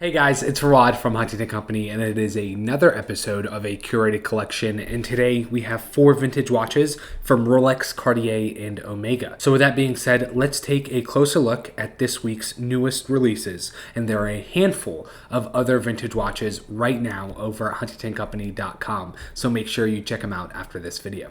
Hey guys, it's Rod from Huntington Company, and it is another episode of a curated collection. And today we have 4 vintage watches from Rolex, Cartier, and Omega. So with that being said, let's take a closer look at this week's newest releases. And there are a handful of other vintage watches right now over at huntingtoncompany.com. So make sure you check them out after this video.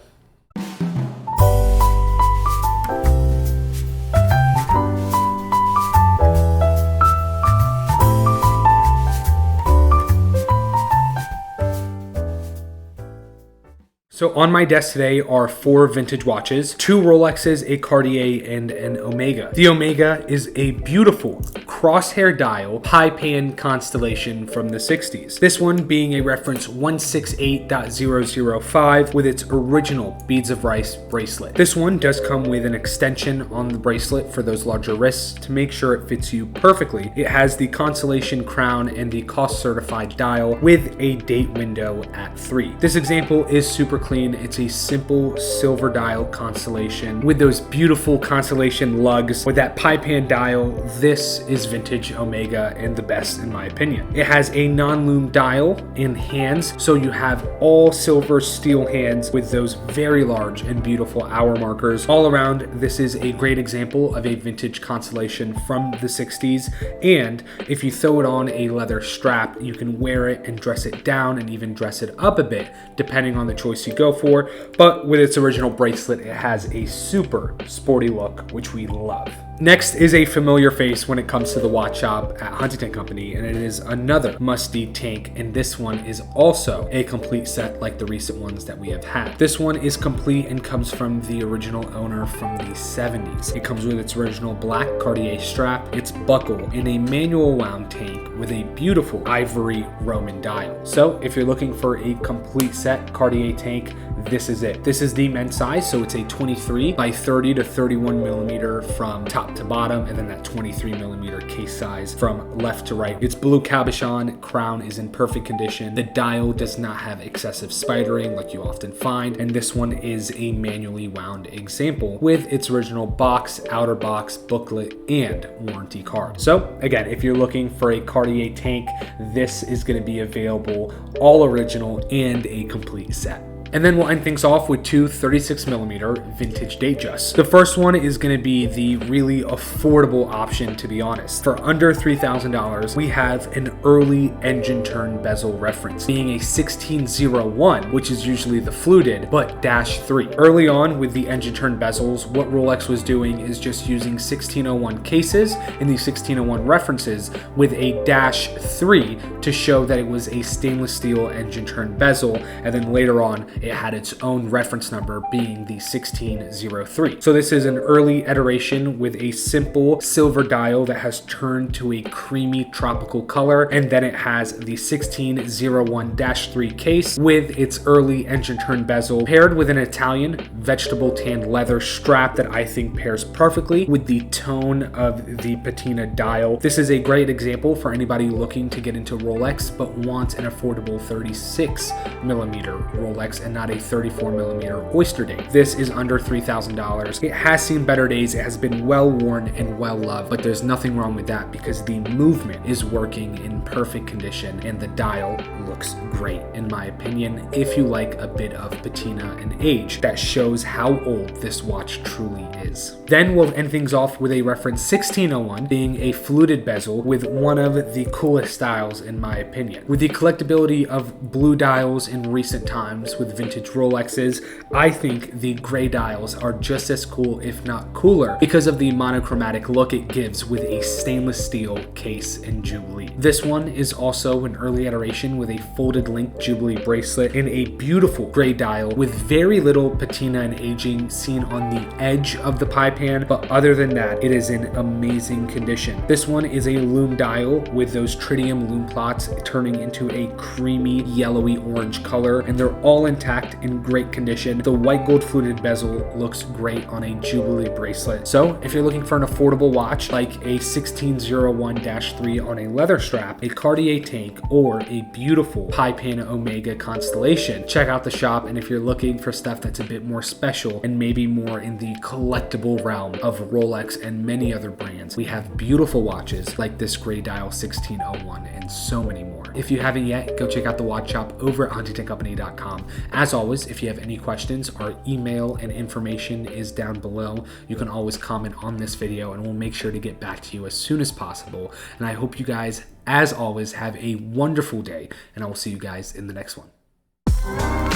So on my desk today are 4 vintage watches, 2 Rolexes, a Cartier, and an Omega. The Omega is a beautiful crosshair dial high pan Constellation from the 60s. This one being a reference 168.005 with its original beads of rice bracelet. This one does come with an extension on the bracelet for those larger wrists to make sure it fits you perfectly. It has the Constellation crown and the cost certified dial with a date window at 3. This example is super clean. It's a simple silver dial Constellation with those beautiful Constellation lugs with that pie pan dial. This is vintage Omega and the best in my opinion. It has a non-lume dial and hands, so you have all silver steel hands with those very large and beautiful hour markers all around. This is a great example of a vintage Constellation from the 60s, and if you throw it on a leather strap, you can wear it and dress it down and even dress it up a bit depending on the choice you go for. But with its original bracelet, it has a super sporty look, which we love. Next is a familiar face when it comes to the watch shop at Huntington Company, and it is another must-need tank, and this one is also a complete set like the recent ones that we have had. This one is complete and comes from the original owner from the 70s. It comes with its original black Cartier strap, its buckle, and a manual wound tank with a beautiful ivory Roman dial. So if you're looking for a complete set Cartier tank, this is it. This is the men's size, so it's a 23 by 30 to 31 millimeter from top to bottom, and then that 23 millimeter case size from left to right. Its blue cabochon crown is in perfect condition. The dial does not have excessive spidering like you often find, and this one is a manually wound example with its original box, outer box, booklet, and warranty card. So again, if you're looking for a Cartier tank, this is going to be available all original and a complete set. And then we'll end things off with 2 36mm vintage Datejusts. The first one is going to be the really affordable option, to be honest. For under $3,000, we have an early engine turn bezel reference, being a 1601, which is usually the Fluted, but -3. Early on with the engine turn bezels, what Rolex was doing is just using 1601 cases and the 1601 references with a -3 to show that it was a stainless steel engine turn bezel, and then later on it had its own reference number being the 1603. So this is an early iteration with a simple silver dial that has turned to a creamy tropical color, and then it has the 1601-3 case with its early engine turn bezel paired with an Italian vegetable tanned leather strap that I think pairs perfectly with the tone of the patina dial. This is a great example for anybody looking to get into Rolex but wants an affordable 36mm Rolex and not a 34mm Oyster Date. This is under $3,000. It has seen better days. It has been well worn and well loved, but there's nothing wrong with that because the movement is working in perfect condition and the dial looks great in my opinion. If you like a bit of patina and age, that shows how old this watch truly is. Then we'll end things off with a reference 1601 being a fluted bezel with one of the coolest styles in my opinion. With the collectability of blue dials in recent times with vintage Rolexes, I think the gray dials are just as cool, if not cooler, because of the monochromatic look it gives with a stainless steel case and Jubilee. This one is also an early iteration with a folded link Jubilee bracelet and a beautiful gray dial with very little patina and aging seen on the edge of the pie pan, but other than that, it is in amazing condition. This one is a lume dial with those tritium lume plots turning into a creamy yellowy orange color, and they're all intact intact, in great condition. The white gold fluted bezel looks great on a Jubilee bracelet. So if you're looking for an affordable watch like a 1601-3 on a leather strap, a Cartier tank, or a beautiful high pin Omega Constellation, check out the shop. And if you're looking for stuff that's a bit more special and maybe more in the collectible realm of Rolex and many other brands, we have beautiful watches like this gray dial 1601 and so many more. If you haven't yet, go check out the watch shop over at huntingtoncompany.com. As always, if you have any questions, our email and information is down below. You can always comment on this video and we'll make sure to get back to you as soon as possible. And I hope you guys, as always, have a wonderful day, and I will see you guys in the next one.